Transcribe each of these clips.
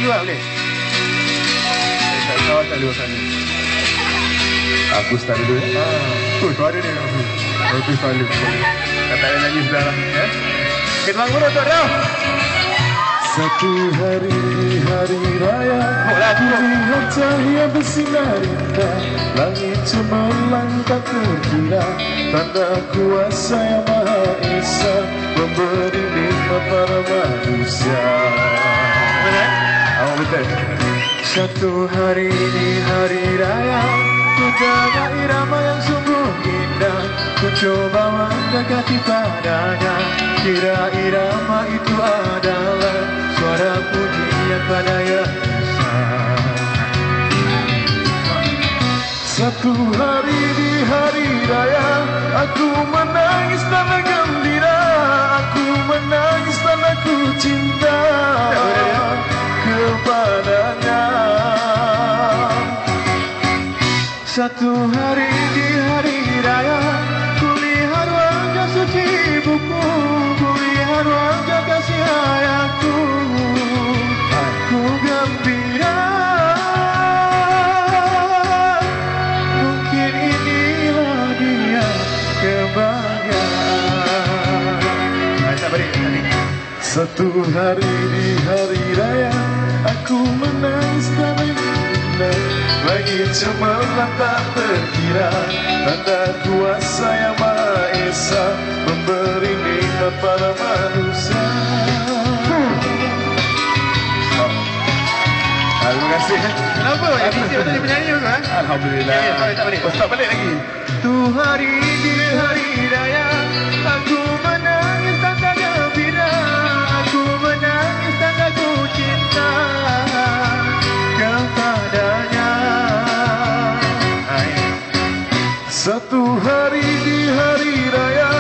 selalu lah boleh? Kau selalu. Aku start dulu ya. Kau ada dia. Aku selalu. Kata dia nangis dah lah ya. Kita bangun untuk dah. Satu hari raya, lihat cahaya bersinar indah, langit cemerlang tak terkira, tanda kuasa yang Maha Esa memberi nikmat para manusia. Benar? Oh betul. Satu hari di hari raya, ku dengar irama yang sungguh indah, ku coba mendekati padanya, kira irama itu adalah suara pujian pada Yang Esa. Satu hari di hari raya, aku menangis tanda gembira, aku menangis tanda ku cinta kepadanya. Satu hari di hari raya, ku lihat wajah suci ibuku, ku lihat wajah kasih ayahku, ku gembira. Mungkin inilah dia kebahagiaan. Satu hari di hari raya, aku menangis dan indah, langit cemerlang tak terkira, tanda kuasa yang Maha Esa memberi nikmat pada manusia. Terima kasih. Kenapa? Betul dia penyanyi juga. Alhamdulillah. Tak balik. Start balik lagi. Tu hari di hari raya, aku menangis tanda gembira, aku menangis tanda ku cinta kepadanya. Satu hari di hari raya,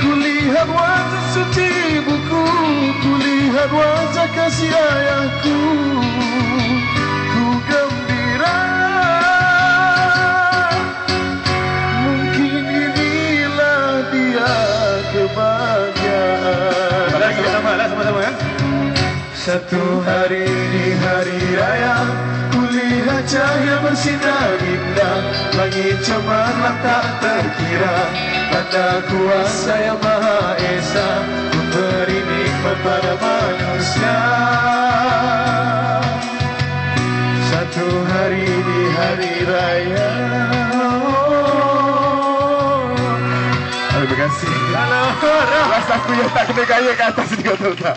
ku lihat wajah suci ibuku, ku lihat wajah kasih ayahku, ku gembira. Mungkin inilah dia kebahagiaan. Sama-sama ya. Satu hari di hari raya, ku lihat cahaya bersinar indah, langit cemerlang tak terkira, tanda kuasa yang Maha Esa memberi nikmat pada manusia. Satu hari di hari raya. Terima kasih. Rasa aku yang tak kena gaya ke atas ni kau tahu tak?